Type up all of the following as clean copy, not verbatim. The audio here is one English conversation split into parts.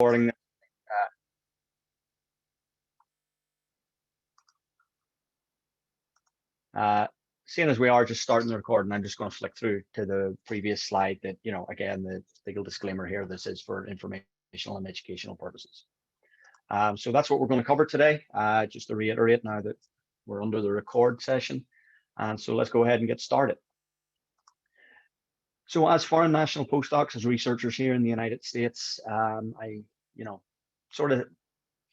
Recording. Seeing as we are just starting the recording, I'm just going to flick through to the previous slide that, again, the legal disclaimer here, this is for informational and educational purposes. So that's what we're going to cover today. Just to reiterate now that we're under the record session. And so let's go ahead and get started. So as foreign national postdocs, as researchers here in the United States, I, sort of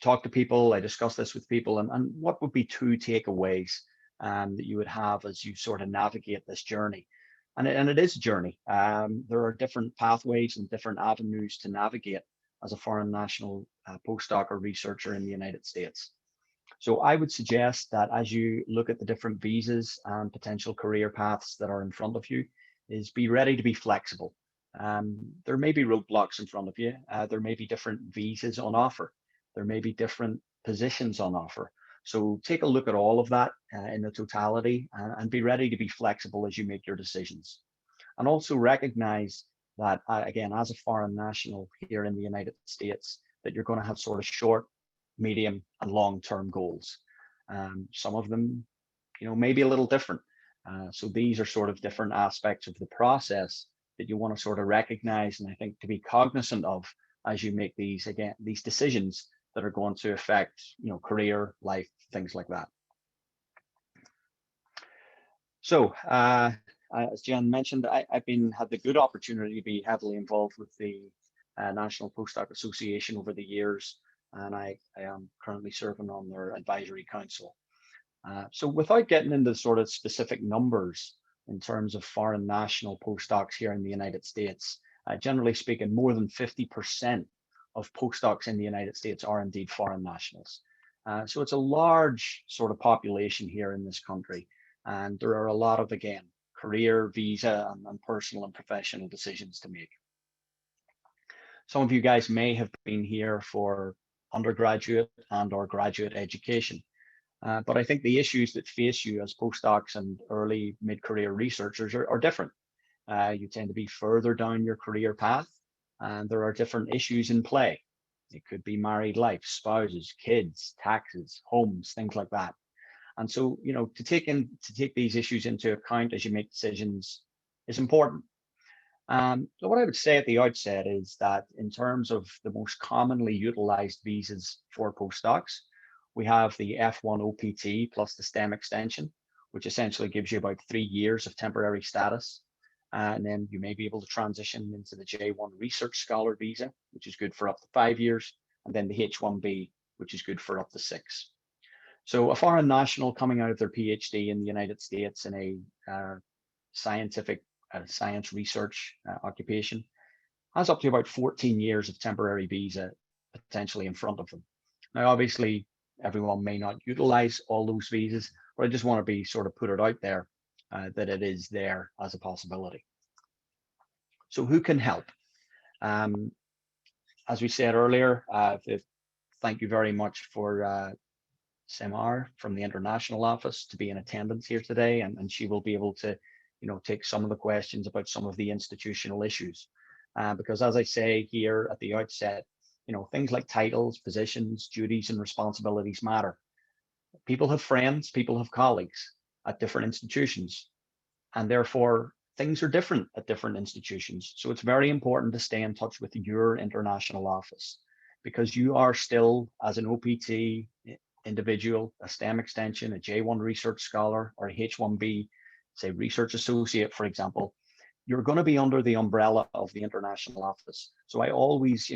talk to people, I discuss this with people, and what would be two takeaways that you would have as you sort of navigate this journey. And it is a journey. There are different pathways and different avenues to navigate as a foreign national postdoc or researcher in the United States. So I would suggest that as you look at the different visas and potential career paths that are in front of you, is be ready to be flexible. There may be roadblocks in front of you. There may be different visas on offer. There may be different positions on offer. So take a look at all of that in the totality and be ready to be flexible as you make your decisions. And also recognize that, again, as a foreign national here in the United States, that you're going to have sort of short, medium, and long-term goals. Some of them, may be a little different. So these are sort of different aspects of the process that you want to sort of recognize and I think to be cognizant of as you make these decisions that are going to affect, career, life, things like that. So as Jen mentioned, I've had the good opportunity to be heavily involved with the National Postdoc Association over the years, and I am currently serving on their advisory council. So without getting into sort of specific numbers in terms of foreign national postdocs here in the United States, generally speaking, more than 50% of postdocs in the United States are indeed foreign nationals. So it's a large sort of population here in this country. And there are a lot of, again, career, visa, and personal and professional decisions to make. Some of you guys may have been here for undergraduate and or graduate education. But I think the issues that face you as postdocs and early mid-career researchers are different. You tend to be further down your career path, and there are different issues in play. It could be married life, spouses, kids, taxes, homes, things like that. And so, to take these issues into account as you make decisions is important. So what I would say at the outset is that in terms of the most commonly utilized visas for postdocs, we have the F1 OPT plus the STEM extension, which essentially gives you about 3 years of temporary status. And then you may be able to transition into the J1 Research Scholar visa, which is good for up to 5 years, and then the H1B, which is good for up to 6. So a foreign national coming out of their PhD in the United States in a science research occupation has up to about 14 years of temporary visa potentially in front of them. Now, obviously, everyone may not utilize all those visas, but I just want to be sort of put it out there that it is there as a possibility. So who can help? As we said earlier, thank you very much for Semar from the international office to be in attendance here today, and she will be able to, take some of the questions about some of the institutional issues. Because as I say here at the outset, things like titles, positions, duties, and responsibilities matter. People have friends, people have colleagues at different institutions, and therefore things are different at different institutions. So it's very important to stay in touch with your international office because you are still, as an OPT individual, a STEM extension, a J1 research scholar, or a H1B, say research associate, for example, you're going to be under the umbrella of the international office. So I always,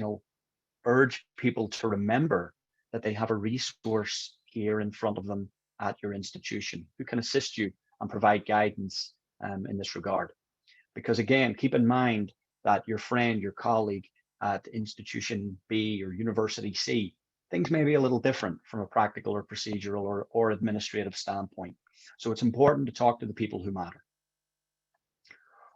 urge people to remember that they have a resource here in front of them at your institution who can assist you and provide guidance in this regard. Because again, keep in mind that your friend, your colleague at institution B or university C, things may be a little different from a practical or procedural or administrative standpoint. So it's important to talk to the people who matter.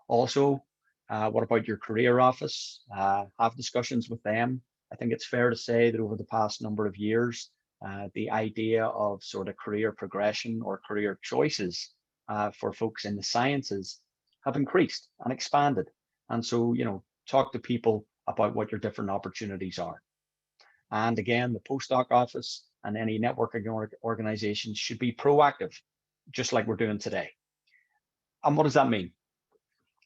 Also, what about your career office? Have discussions with them. I think it's fair to say that over the past number of years, the idea of sort of career progression or career choices for folks in the sciences have increased and expanded. And so, talk to people about what your different opportunities are. And again, the postdoc office and any networking organizations should be proactive, just like we're doing today. And what does that mean?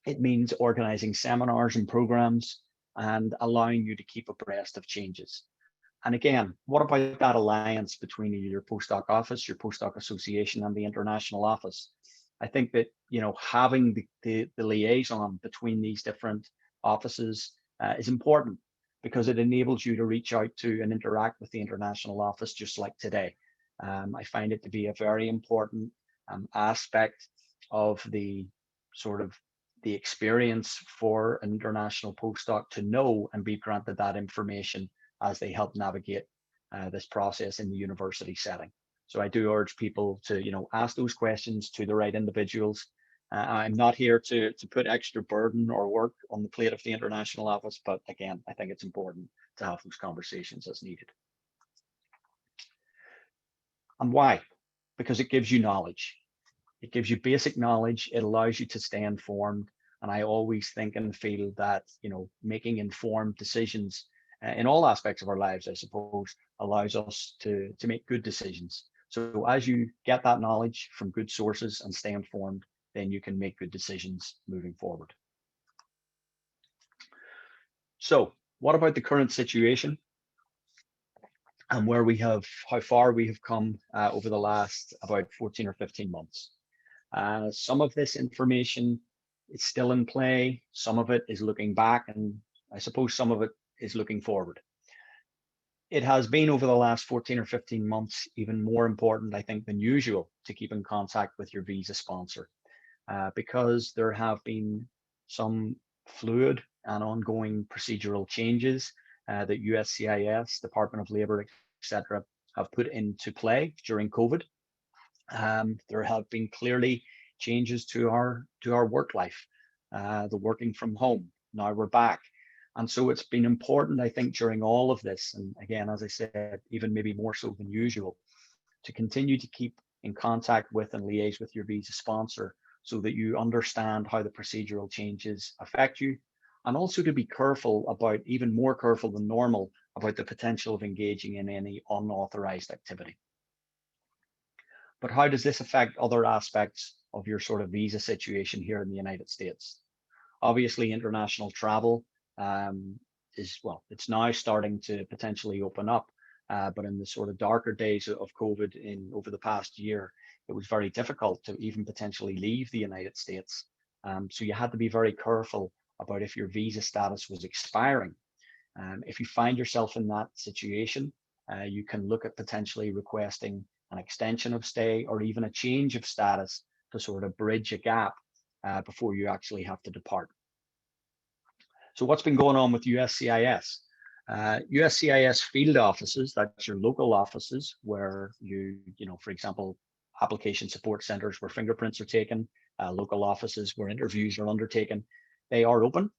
It means organizing seminars and programs and allowing you to keep abreast of changes. And again, what about that alliance between your postdoc office, your postdoc association, and the international office? I think that having the liaison between these different offices is important because it enables you to reach out to and interact with the international office just like today. I find it to be a very important aspect of the sort of the experience for an international postdoc to know and be granted that information as they help navigate this process in the university setting. So I do urge people to, ask those questions to the right individuals. I'm not here to put extra burden or work on the plate of the international office, but again, I think it's important to have those conversations as needed. And why? Because it gives you knowledge. It gives you basic knowledge. It allows you to stay informed. And I always think and feel that, making informed decisions in all aspects of our lives, I suppose, allows us to make good decisions. So as you get that knowledge from good sources and stay informed, then you can make good decisions moving forward. So what about the current situation and how far we have come over the last about 14 or 15 months? Some of this information is still in play. Some of it is looking back, and I suppose some of it is looking forward. It has been over the last 14 or 15 months even more important, I think, than usual to keep in contact with your visa sponsor because there have been some fluid and ongoing procedural changes that USCIS, Department of Labor, etc., have put into play during COVID. There have been clearly changes to our work life, the working from home. Now we're back. And so it's been important, I think, during all of this, and again, as I said, even maybe more so than usual, to continue to keep in contact with and liaise with your visa sponsor so that you understand how the procedural changes affect you, and also to be careful about, even more careful than normal, about the potential of engaging in any unauthorized activity. But how does this affect other aspects of your sort of visa situation here in the United States? Obviously, international travel it's now starting to potentially open up. But in the sort of darker days of COVID over the past year, it was very difficult to even potentially leave the United States. So you had to be very careful about if your visa status was expiring. If you find yourself in that situation, you can look at potentially requesting an extension of stay or even a change of status to sort of bridge a gap before you actually have to depart. So what's been going on with USCIS? USCIS field offices, that's your local offices where for example, application support centers where fingerprints are taken, local offices where interviews are undertaken, they are open.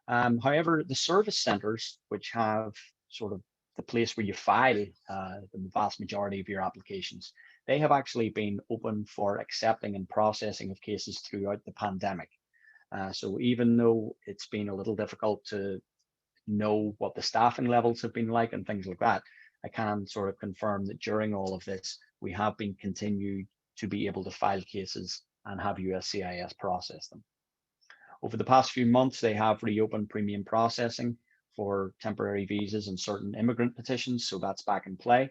However, the service centers, which have sort of the place where you file the vast majority of your applications, they have actually been open for accepting and processing of cases throughout the pandemic. So even though it's been a little difficult to know what the staffing levels have been like and things like that, I can sort of confirm that during all of this, we have been continued to be able to file cases and have USCIS process them. Over the past few months, they have reopened premium processing for temporary visas and certain immigrant petitions, so that's back in play.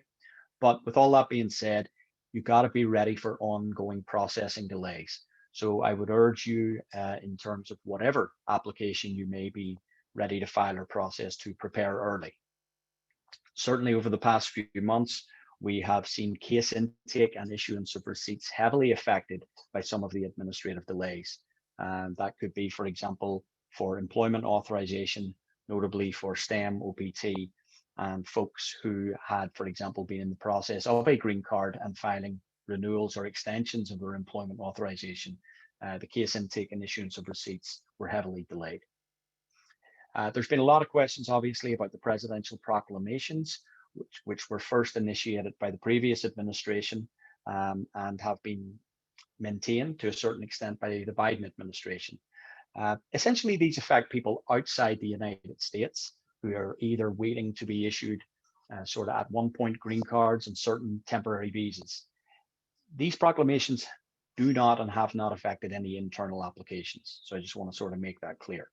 But with all that being said, you've got to be ready for ongoing processing delays. So I would urge you in terms of whatever application you may be ready to file or process to prepare early. Certainly over the past few months, we have seen case intake and issuance of receipts heavily affected by some of the administrative delays. That could be, for example, for employment authorization, notably for STEM, OPT, and folks who had, for example, been in the process of a green card and filing renewals or extensions of their employment authorization. The case intake and issuance of receipts were heavily delayed. There's been a lot of questions, obviously, about the presidential proclamations, which were first initiated by the previous administration and have been maintained to a certain extent by the Biden administration. Essentially, these affect people outside the United States who are either waiting to be issued sort of at one point green cards and certain temporary visas. These proclamations do not and have not affected any internal applications. So I just want to sort of make that clear.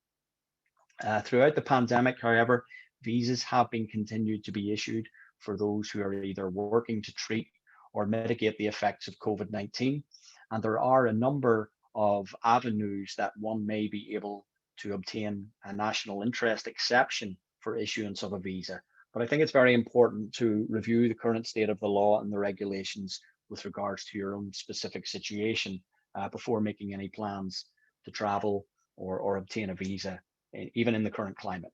Throughout the pandemic, however, visas have been continued to be issued for those who are either working to treat or mitigate the effects of COVID-19. And there are a number of avenues that one may be able to obtain a national interest exception for issuance of a visa. But I think it's very important to review the current state of the law and the regulations with regards to your own specific situation before making any plans to travel or obtain a visa, even in the current climate.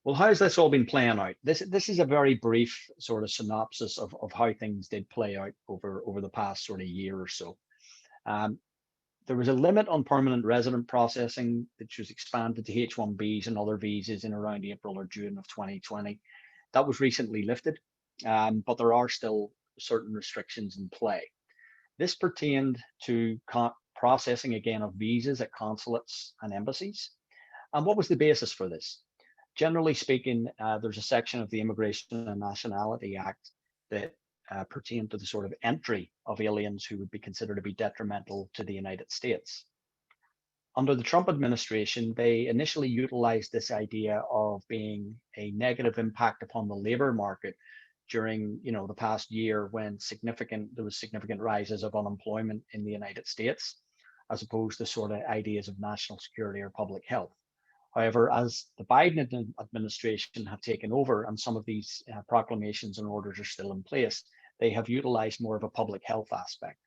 Well, how's this all been playing out? This is a very brief sort of synopsis of how things did play out over the past sort of year or so. There was a limit on permanent resident processing, which was expanded to H-1Bs and other visas in around April or June of 2020. That was recently lifted, but there are still certain restrictions in play. This pertained to processing again of visas at consulates and embassies. And what was the basis for this? Generally speaking, there's a section of the Immigration and Nationality Act that pertain to the sort of entry of aliens who would be considered to be detrimental to the United States. Under the Trump administration, they initially utilized this idea of being a negative impact upon the labor market during, the past year when there was significant rises of unemployment in the United States, as opposed to sort of ideas of national security or public health. However, as the Biden administration have taken over and some of these proclamations and orders are still in place, they have utilized more of a public health aspect.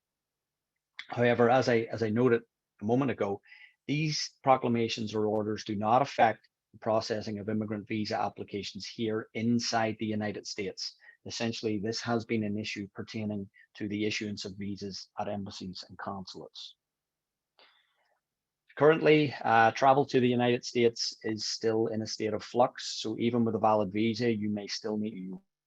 However, as I noted a moment ago, these proclamations or orders do not affect the processing of immigrant visa applications here inside the United States. Essentially, this has been an issue pertaining to the issuance of visas at embassies and consulates. Currently, travel to the United States is still in a state of flux. So even with a valid visa, you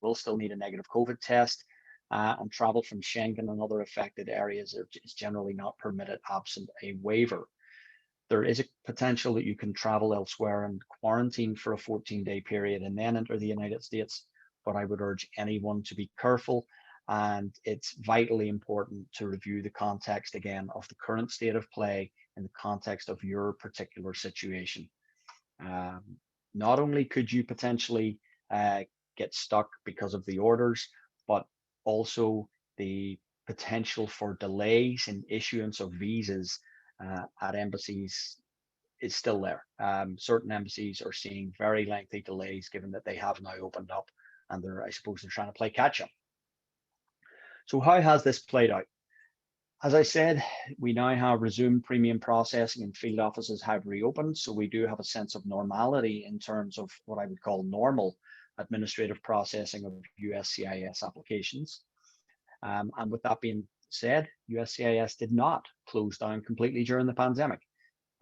will still need a negative COVID test, and travel from Schengen and other affected areas is generally not permitted absent a waiver. There is a potential that you can travel elsewhere and quarantine for a 14-day period and then enter the United States. But I would urge anyone to be careful, and it's vitally important to review the context again of the current state of play in the context of your particular situation. Not only could you potentially get stuck because of the orders, but also the potential for delays in issuance of visas at embassies is still there. Certain embassies are seeing very lengthy delays given that they have now opened up and I suppose they're trying to play catch up. So how has this played out? As I said, we now have resumed premium processing and field offices have reopened. So we do have a sense of normality in terms of what I would call normal administrative processing of USCIS applications. And with that being said, USCIS did not close down completely during the pandemic.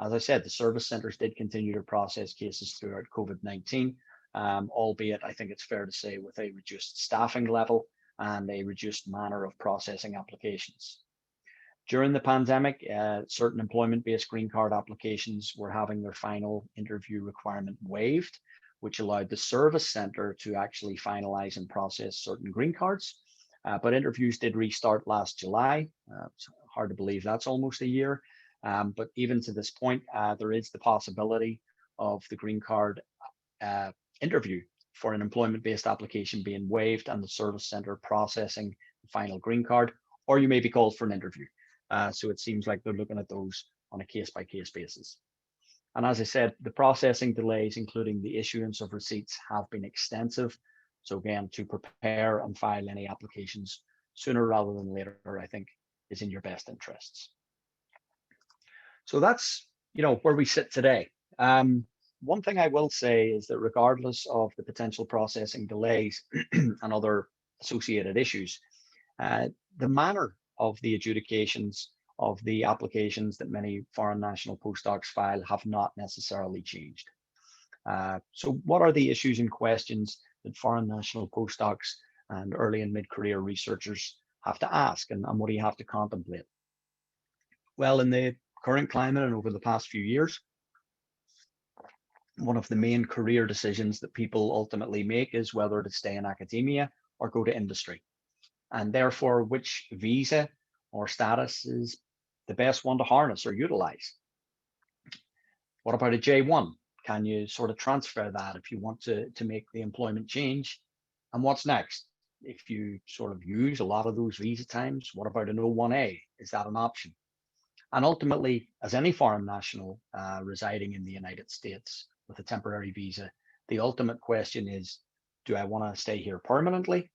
As I said, the service centers did continue to process cases throughout COVID-19, albeit I think it's fair to say with a reduced staffing level and a reduced manner of processing applications. During the pandemic, certain employment-based green card applications were having their final interview requirement waived, which allowed the service center to actually finalize and process certain green cards. But interviews did restart last July. It's hard to believe that's almost a year. But even to this point, there is the possibility of the green card interview for an employment-based application being waived and the service center processing the final green card, or you may be called for an interview. So it seems like they're looking at those on a case-by-case basis. And as I said, the processing delays, including the issuance of receipts, have been extensive. So again, to prepare and file any applications sooner rather than later, I think, is in your best interests. So that's, where we sit today. One thing I will say is that regardless of the potential processing delays and other associated issues, the manner of the adjudications of the applications that many foreign national postdocs file have not necessarily changed. So what are the issues and questions that foreign national postdocs and early and mid-career researchers have to ask, and what do you have to contemplate? Well, in the current climate and over the past few years, one of the main career decisions that people ultimately make is whether to stay in academia or go to industry. And therefore, which visa or status is the best one to harness or utilize? What about a J1? Can you sort of transfer that if you want to make the employment change? And what's next? If you sort of use a lot of those visa times, what about an O1A? Is that an option? And ultimately, as any foreign national residing in the United States with a temporary visa, the ultimate question is, do I want to stay here permanently?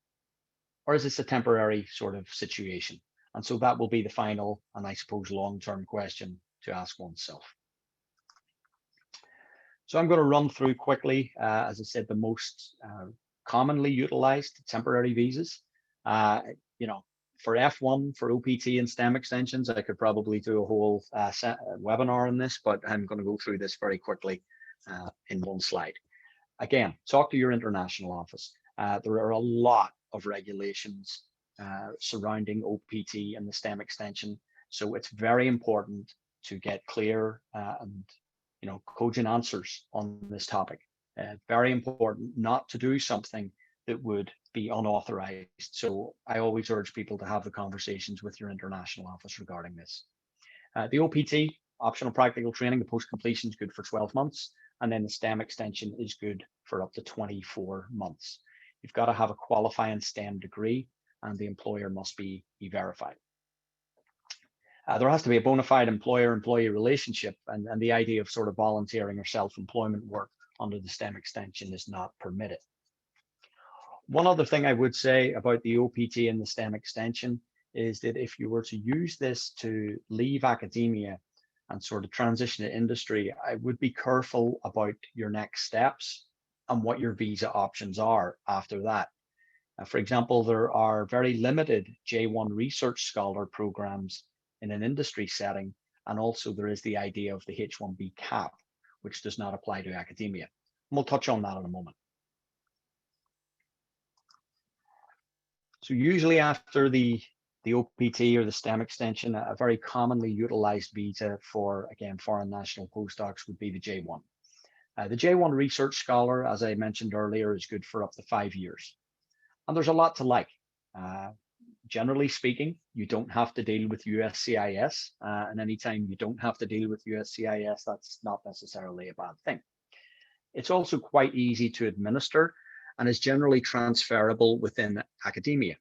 Or is this a temporary sort of situation? And so that will be the final and I suppose long-term question to ask oneself. So I'm going to run through quickly, as I said, the most commonly utilized temporary visas. You know, for F1, for OPT and STEM extensions, I could probably do a whole webinar on this, but I'm going to go through this very quickly in one slide. Again, talk to your international office. There are a lot of regulations surrounding OPT and the STEM extension, so it's very important to get clear and cogent answers on this topic. Very important not to do something that would be unauthorized. So I always urge people to have the conversations with your international office regarding this. The OPT, optional practical training, the post-completion is good for 12 months. And then the STEM extension is good for up to 24 months. You've got to have a qualifying STEM degree and the employer must be e-verified. There has to be a bona fide employer-employee relationship, and the idea of sort of volunteering or self-employment work under the STEM extension is not permitted. One other thing I would say about the OPT and the STEM extension is that if you were to use this to leave academia and sort of transition to industry, I would be careful about your next steps and what your visa options are after that. For example, there are very limited J1 research scholar programs in an industry setting, and also there is the idea of the H1B cap, which does not apply to academia. And we'll touch on that in a moment. So usually after the OPT or the STEM extension, a very commonly utilized visa for, again, foreign national postdocs would be the J1. The J1 research scholar, as I mentioned earlier, is good for up to 5 years. And there's a lot to like. Generally speaking, you don't have to deal with USCIS, and anytime you don't have to deal with USCIS, that's not necessarily a bad thing. It's also quite easy to administer and is generally transferable within academia.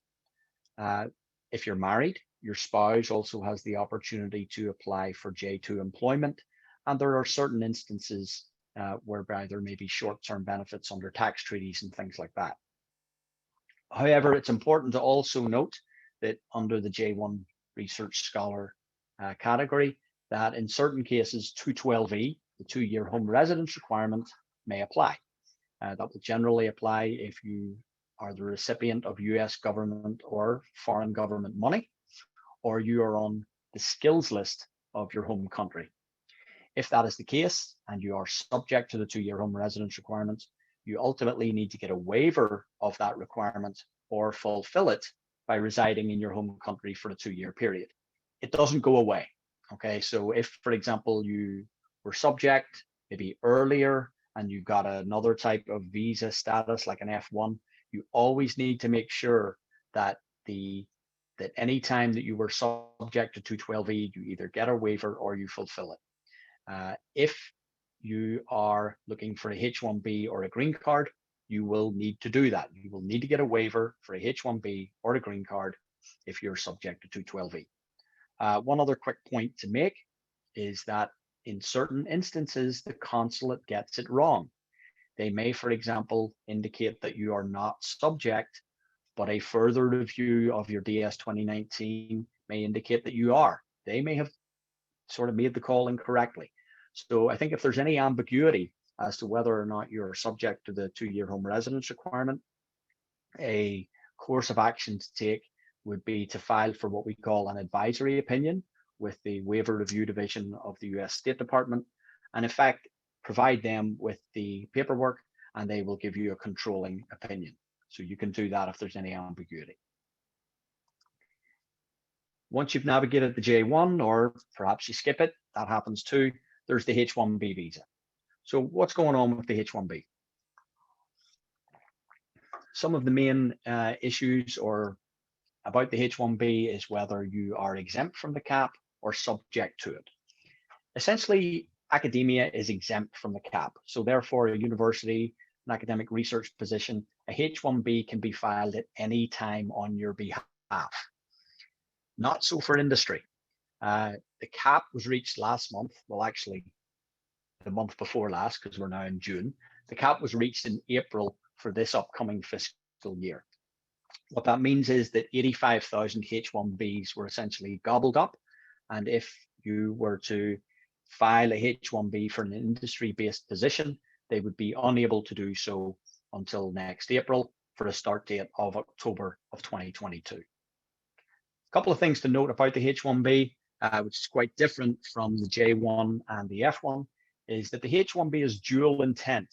If you're married, your spouse also has the opportunity to apply for J2 employment, and there are certain instances whereby there may be short-term benefits under tax treaties and things like that. However, it's important to also note that under the J1 research scholar category, that in certain cases, 212E, the 2-year home residence requirement, may apply. That will generally apply if you are the recipient of US government or foreign government money, or you are on the skills list of your home country. If that is the case, and you are subject to the 2-year home residence requirement, you ultimately need to get a waiver of that requirement or fulfill it by residing in your home country for a 2-year period. It doesn't go away. Okay, so if, for example, you were subject maybe earlier and you got another type of visa status like an F1, you always need to make sure that any time that you were subject to 212E, you either get a waiver or you fulfill it. If you are looking for a H1B or a green card, you will need to do that. You will need to get a waiver for a H1B or a green card if you're subject to 212E. One other quick point to make is that in certain instances, the consulate gets it wrong. They may, for example, indicate that you are not subject, but a further review of your DS 2019 may indicate that you are. They may have sort of made the call incorrectly. So I think if there's any ambiguity as to whether or not you're subject to the 2-year home residence requirement, a course of action to take would be to file for what we call an advisory opinion with the Waiver Review Division of the US State Department, and in fact, provide them with the paperwork and they will give you a controlling opinion. So you can do that if there's any ambiguity. Once you've navigated the J1, or perhaps you skip it, that happens too, there's the H1B visa. So what's going on with the H-1B? Some of the main issues or about the H-1B is whether you are exempt from the cap or subject to it. Essentially, academia is exempt from the cap. So therefore, a university, an academic research position, a H-1B can be filed at any time on your behalf. Not so for industry. The cap was reached last month. Well, actually, the month before last, because we're now in June. The cap was reached in April for this upcoming fiscal year. What that means is that 85,000 H-1Bs were essentially gobbled up. And if you were to file a H-1B for an industry-based position, they would be unable to do so until next April for a start date of October of 2022. A couple of things to note about the H-1B, which is quite different from the J-1 and the F-1, is that the H-1B is dual intent.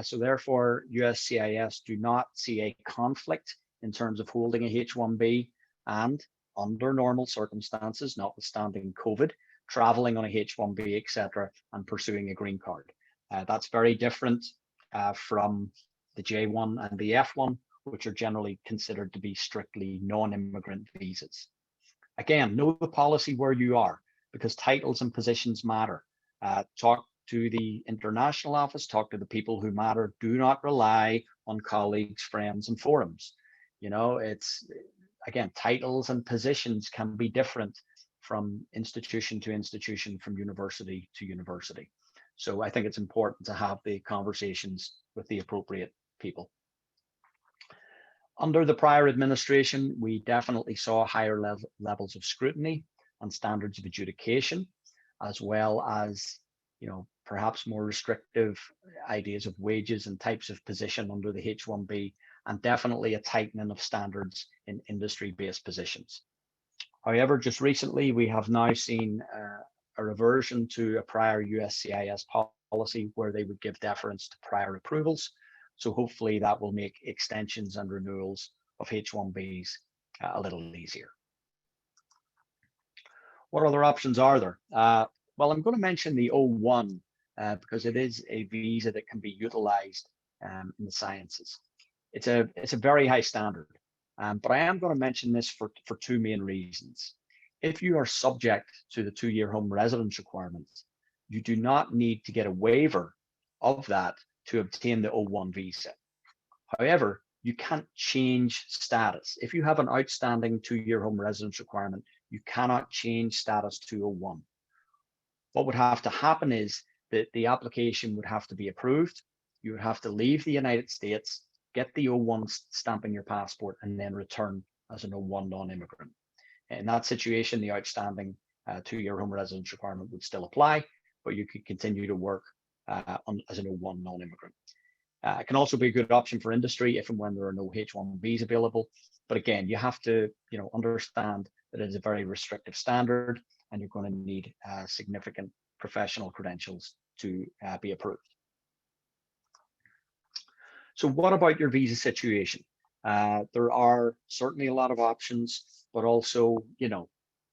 So therefore, USCIS do not see a conflict in terms of holding a H-1B and under normal circumstances, notwithstanding COVID, traveling on a H-1B, etc., and pursuing a green card. That's very different from the J-1 and the F-1, which are generally considered to be strictly non-immigrant visas. Again, know the policy where you are, because titles and positions matter. Talk to the international office, talk to the people who matter. Do not rely on colleagues, friends, and forums. You know, it's, again, titles and positions can be different from institution to institution, from university to university. So I think it's important to have the conversations with the appropriate people. Under the prior administration, we definitely saw higher levels of scrutiny and standards of adjudication, as well as, you know, perhaps more restrictive ideas of wages and types of position under the H-1B, and definitely a tightening of standards in industry-based positions. However, just recently, we have now seen a reversion to a prior USCIS policy where they would give deference to prior approvals. So hopefully that will make extensions and renewals of H-1Bs a little easier. What other options are there? Well, I'm going to mention the O1 because it is a visa that can be utilized in the sciences. It's a very high standard, but I am going to mention this for two main reasons. If you are subject to the 2-year home residence requirements, you do not need to get a waiver of that to obtain the O1 visa. However, you can't change status. If you have an outstanding 2-year home residence requirement, you cannot change status to O1. What would have to happen is that the application would have to be approved. You would have to leave the United States, get the O1 stamp in your passport, and then return as an O1 non-immigrant. In that situation, the outstanding 2-year home residence requirement would still apply, but you could continue to work as an O1 non-immigrant. It can also be a good option for industry if and when there are no H-1Bs available. But again, you have to, you know, understand that it is a very restrictive standard, and you're going to need significant professional credentials to be approved. So what about your visa situation? There are certainly a lot of options, but also, you know,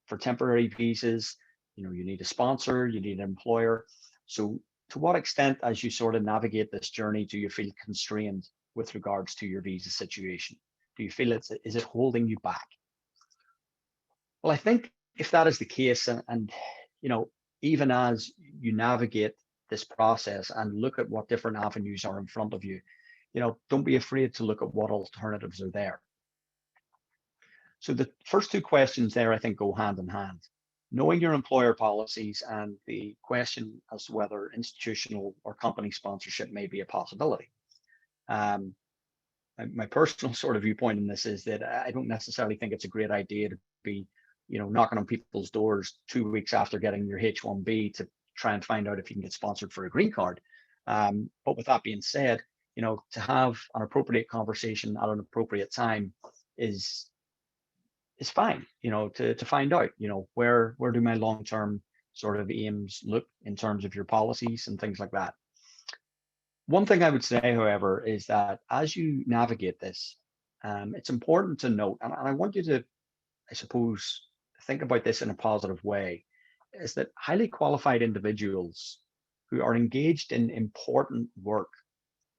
for temporary visas, you know, you need a sponsor, you need an employer. So to what extent, as you sort of navigate this journey, do you feel constrained with regards to your visa situation? Do you feel is it holding you back? Well, I think if that is the case, and you know, even as you navigate this process and look at what different avenues are in front of you, you know, don't be afraid to look at what alternatives are there. So the first two questions there, I think, go hand in hand. Knowing your employer policies and the question as to whether institutional or company sponsorship may be a possibility. My personal sort of viewpoint in this is that I don't necessarily think it's a great idea to be, you know, knocking on people's doors 2 weeks after getting your H-1B to try and find out if you can get sponsored for a green card. But with that being said, you know, to have an appropriate conversation at an appropriate time is fine, you know, to find out, you know, where do my long-term sort of aims look in terms of your policies and things like that. One thing I would say, however, is that as you navigate this, it's important to note, and I want you to, I suppose, think about this in a positive way, is that highly qualified individuals who are engaged in important work,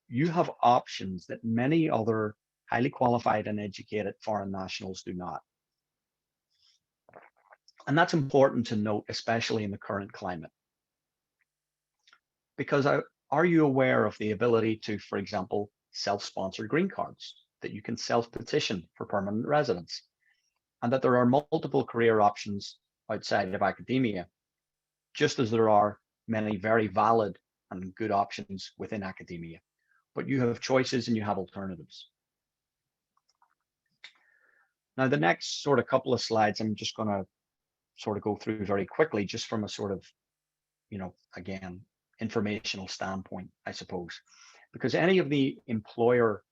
you have options that many other highly qualified and educated foreign nationals do not. And that's important to note, especially in the current climate. Because are you aware of the ability to, for example, self-sponsor green cards, that you can self-petition for permanent residence, and that there are multiple career options outside of academia, just as there are many very valid and good options within academia. But you have choices and you have alternatives. Now, the next sort of couple of slides, I'm just going to sort of go through very quickly, just from a sort of, again, informational standpoint, I suppose, because any of the employer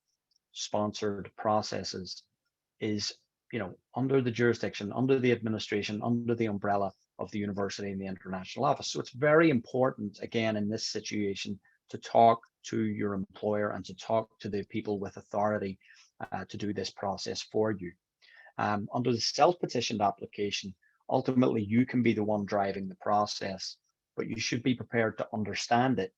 sponsored processes is, under the jurisdiction, under the administration, under the umbrella of the university and the international office. So it's very important, again, in this situation, to talk to your employer and to talk to the people with authority to do this process for you. Under the self-petitioned application, ultimately you can be the one driving the process, but you should be prepared to understand it.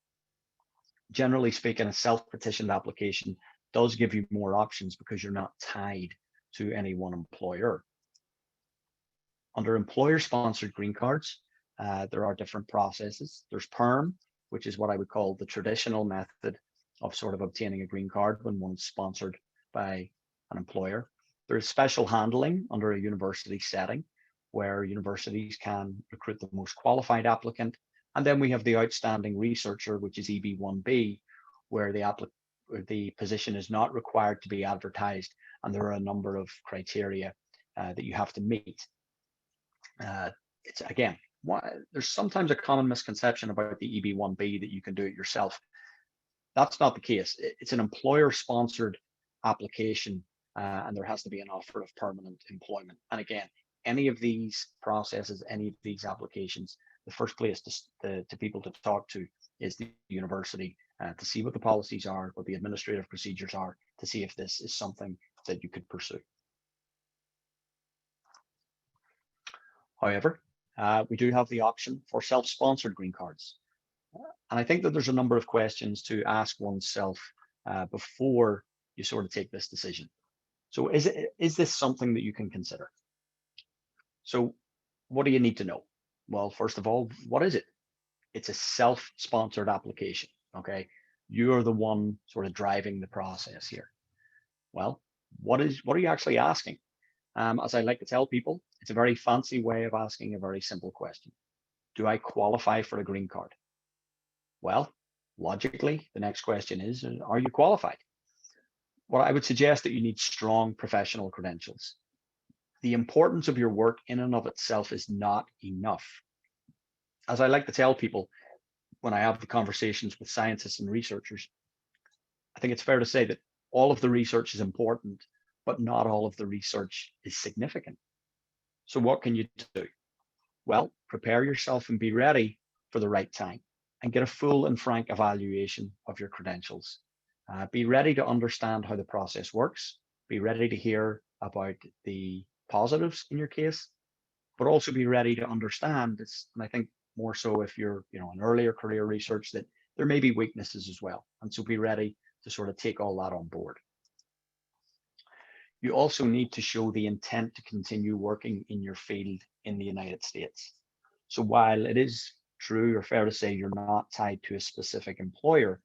Generally speaking, a self-petitioned application does give you more options because you're not tied to any one employer. Under employer-sponsored green cards, there are different processes. There's PERM, which is what I would call the traditional method of sort of obtaining a green card when one's sponsored by an employer. There's special handling under a university setting, where universities can recruit the most qualified applicant. And then we have the outstanding researcher, which is EB1B, where the position is not required to be advertised, and there are a number of criteria that you have to meet. It's again, there's sometimes a common misconception about the EB1B that you can do it yourself. That's not the case. It's an employer-sponsored application, and there has to be an offer of permanent employment. And again, any of these processes, any of these applications, the first place to people to talk to is the university to see what the policies are, what the administrative procedures are, to see if this is something that you could pursue. However, we do have the option for self-sponsored green cards. And I think that there's a number of questions to ask oneself before you sort of take this decision. So is this something that you can consider? So what do you need to know? Well, first of all, what is it? It's a self-sponsored application, okay? You're the one sort of driving the process here. Well, what are you actually asking? As I like to tell people, it's a very fancy way of asking a very simple question. Do I qualify for a green card? Well, logically, the next question is, are you qualified? Well, I would suggest that you need strong professional credentials. The importance of your work in and of itself is not enough. As I like to tell people when I have the conversations with scientists and researchers, I think it's fair to say that all of the research is important, but not all of the research is significant. So what can you do? Well, prepare yourself and be ready for the right time and get a full and frank evaluation of your credentials. Be ready to understand how the process works. Be ready to hear about the positives in your case, but also be ready to understand this. And I think more so if you're, in earlier career research, that there may be weaknesses as well. And so be ready to sort of take all that on board. You also need to show the intent to continue working in your field in the United States. So while it is true or fair to say you're not tied to a specific employer,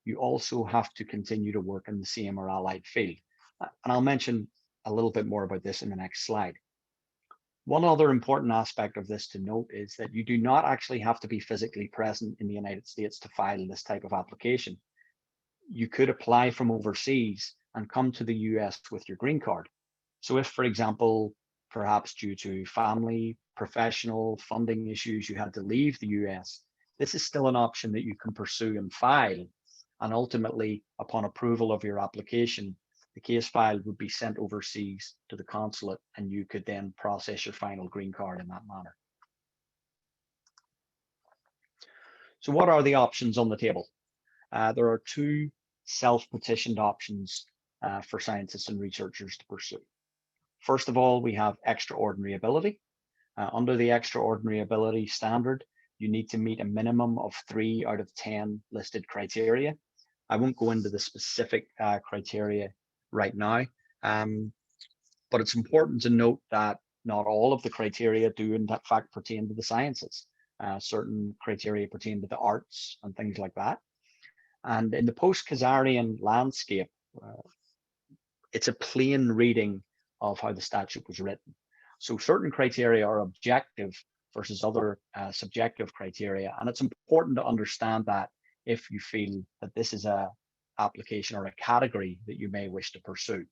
you also have to continue to work in the same or allied field. And I'll mention a little bit more about this in the next slide. One other important aspect of this to note is that you do not actually have to be physically present in the United States to file this type of application. You could apply from overseas and come to the US with your green card. So if, for example, perhaps due to family, professional, funding issues, you had to leave the US, this is still an option that you can pursue and file. And ultimately, upon approval of your application, the case file would be sent overseas to the consulate, and you could then process your final green card in that manner. So what are the options on the table? There are two self-petitioned options for scientists and researchers to pursue. First of all, we have extraordinary ability. Under the extraordinary ability standard, you need to meet a minimum of 3 out of 10 listed criteria. I won't go into the specific criteria right now, but it's important to note that not all of the criteria do in fact pertain to the sciences. Certain criteria pertain to the arts and things like that. And in the post-Khazarian landscape, it's a plain reading of how the statute was written. So certain criteria are objective versus other subjective criteria. And it's important to understand that if you feel that this is a application or a category that you may wish to pursue.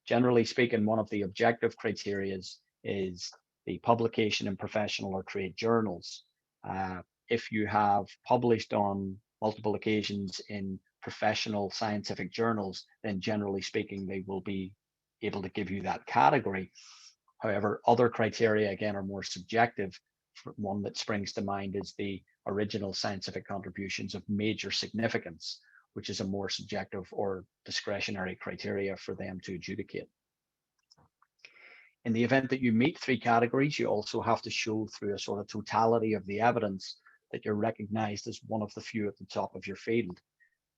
Generally speaking, one of the objective criteria is the publication in professional or trade journals. If you have published on multiple occasions in professional scientific journals, then generally speaking, they will be able to give you that category. However, other criteria, again, are more subjective. One that springs to mind is the original scientific contributions of major significance, which is a more subjective or discretionary criteria for them to adjudicate. In the event that you meet 3 categories, you also have to show through a sort of totality of the evidence that you're recognized as one of the few at the top of your field,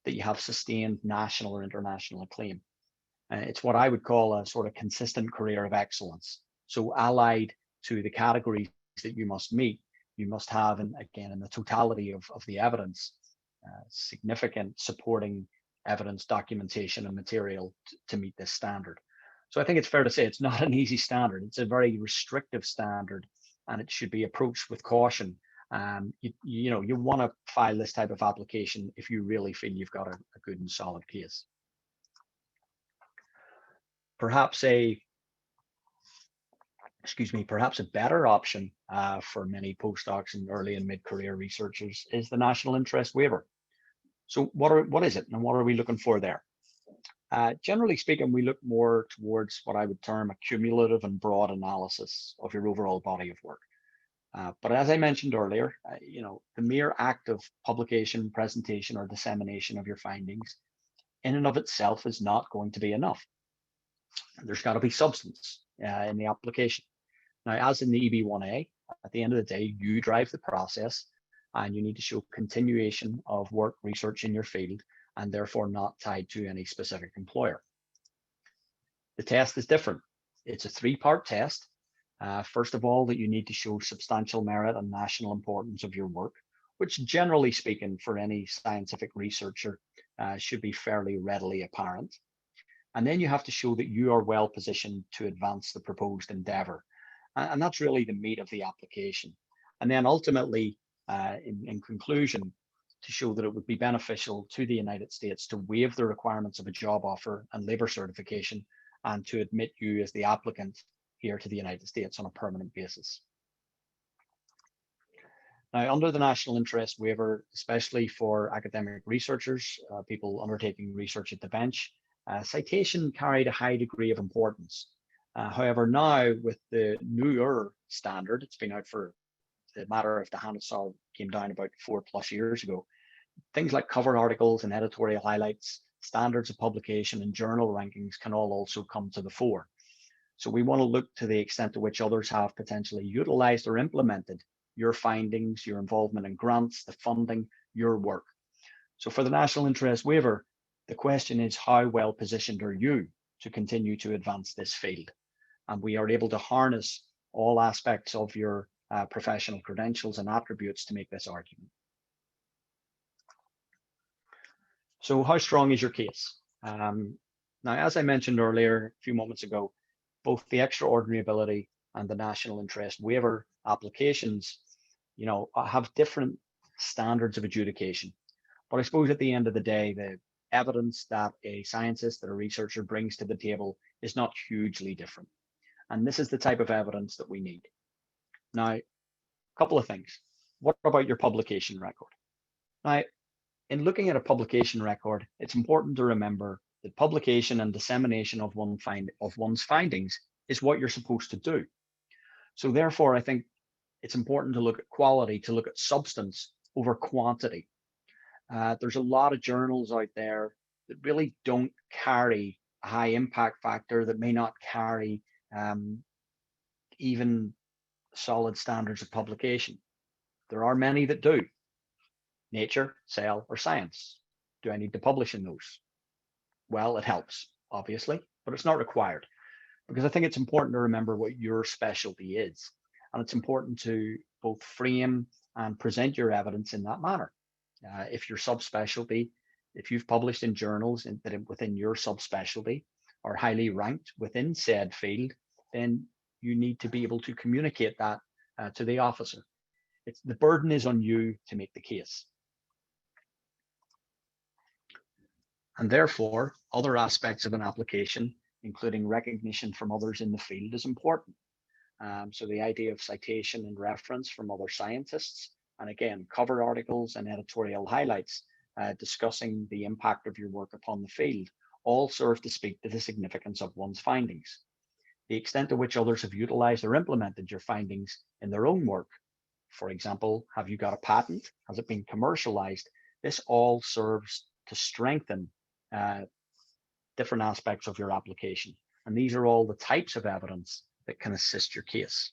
that you have sustained national or international acclaim. It's what I would call a sort of consistent career of excellence. So allied to the categories that you must meet, you must have, and again, in the totality of the evidence, significant supporting evidence, documentation, and material to meet this standard. So I think it's fair to say it's not an easy standard. It's a very restrictive standard, and it should be approached with caution. You want to file this type of application if you really feel you've got a good and solid case. Perhaps a better option for many postdocs and early and mid-career researchers is the national interest waiver. So what is it, and what are we looking for there? Generally speaking, we look more towards what I would term a cumulative and broad analysis of your overall body of work. But as I mentioned earlier, the mere act of publication, presentation, or dissemination of your findings in and of itself is not going to be enough. There's got to be substance in the application. Now, as in the EB1A, at the end of the day, you drive the process, and you need to show continuation of work research in your field, and therefore not tied to any specific employer. The test is different. It's a 3-part test. First of all, that you need to show substantial merit and national importance of your work, which generally speaking for any scientific researcher should be fairly readily apparent. And then you have to show that you are well positioned to advance the proposed endeavor. And that's really the meat of the application. And then ultimately, in conclusion, to show that it would be beneficial to the United States to waive the requirements of a job offer and labor certification, and to admit you as the applicant here to the United States on a permanent basis. Now, under the national interest waiver, especially for academic researchers, people undertaking research at the bench, citation carried a high degree of importance. However, now with the newer standard, it's been out for the matter of the Hansard came down about 4+ years ago. Things like cover articles and editorial highlights, standards of publication, and journal rankings can all also come to the fore. So we want to look to the extent to which others have potentially utilized or implemented your findings, your involvement in grants, the funding, your work. So for the national interest waiver, the question is, how well positioned are you to continue to advance this field? And we are able to harness all aspects of your professional credentials and attributes to make this argument. So how strong is your case? Now, as I mentioned earlier, a few moments ago, both the extraordinary ability and the national interest waiver applications, have different standards of adjudication. But I suppose at the end of the day, the evidence that a scientist, that a researcher brings to the table is not hugely different. And this is the type of evidence that we need. Now, a couple of things. What about your publication record? Now, in looking at a publication record, it's important to remember that publication and dissemination of one's findings is what you're supposed to do. So therefore, I think it's important to look at quality, to look at substance over quantity. There's a lot of journals out there that really don't carry a high impact factor, that may not carry even solid standards of publication. There are many that do. Nature, Cell, or Science. Do I need to publish in those? Well, it helps, obviously, but it's not required, because I think it's important to remember what your specialty is. And it's important to both frame and present your evidence in that manner. If your subspecialty, if you've published in journals that within your subspecialty are highly ranked within said field, then you need to be able to communicate that to the officer. The burden is on you to make the case. And therefore, other aspects of an application, including recognition from others in the field, is important. So the idea of citation and reference from other scientists, and again, cover articles and editorial highlights discussing the impact of your work upon the field, all serve to speak to the significance of one's findings. The extent to which others have utilized or implemented your findings in their own work. For example, have you got a patent? Has it been commercialized? This all serves to strengthen different aspects of your application. And these are all the types of evidence that can assist your case.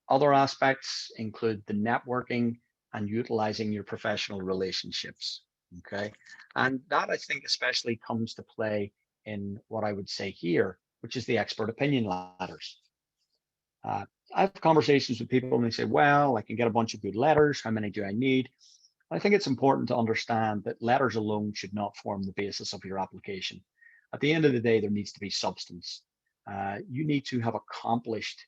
Other aspects include the networking and utilizing your professional relationships. Okay, and that I think especially comes to play in what I would say here, which is the expert opinion letters. I have conversations with people and they say, well, I can get a bunch of good letters. How many do I need? I think it's important to understand that letters alone should not form the basis of your application. At the end of the day, there needs to be substance. You need to have accomplished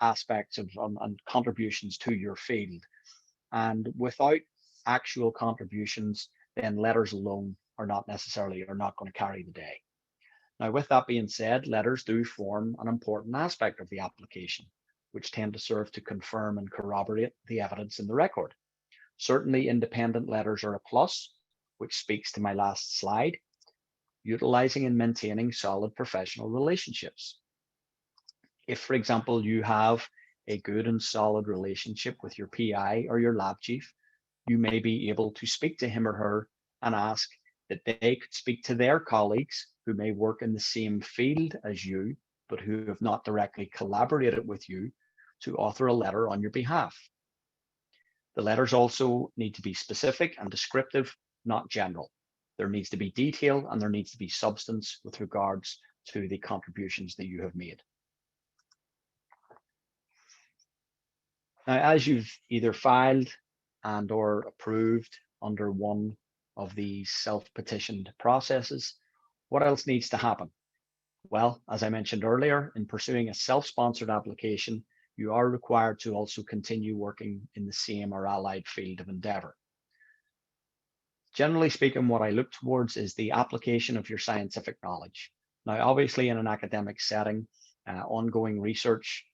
aspects of and contributions to your field. And without actual contributions, then letters alone are not going to carry the day. Now, with that being said, letters do form an important aspect of the application, which tend to serve to confirm and corroborate the evidence in the record. Certainly, independent letters are a plus, which speaks to my last slide, utilizing and maintaining solid professional relationships. If, for example, you have a good and solid relationship with your PI or your lab chief, you may be able to speak to him or her and ask that they could speak to their colleagues who may work in the same field as you, but who have not directly collaborated with you, to author a letter on your behalf. The letters also need to be specific and descriptive, not general. There needs to be detail and there needs to be substance with regards to the contributions that you have made. Now, as you've either filed and or approved under one of these self-petitioned processes, what else needs to happen? Well, as I mentioned earlier, in pursuing a self-sponsored application, you are required to also continue working in the same or allied field of endeavor. Generally speaking, what I look towards is the application of your scientific knowledge. Now, obviously, in an academic setting, ongoing research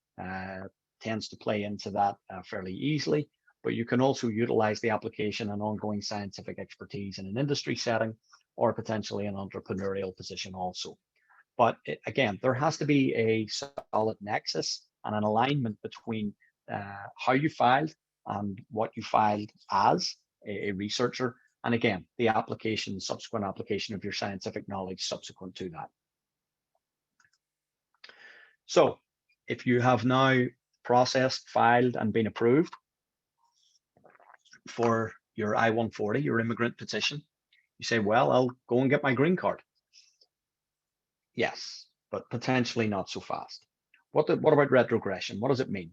tends to play into that fairly easily, but you can also utilize the application and ongoing scientific expertise in an industry setting or potentially an entrepreneurial position also. But again, there has to be a solid nexus and an alignment between how you filed and what you filed as a researcher, and again, the subsequent application of your scientific knowledge subsequent to that. So if you have now processed, filed, and been approved for your I-140, your immigrant petition, you say, well, I'll go and get my green card. Yes, but potentially not so fast. What about retrogression? What does it mean?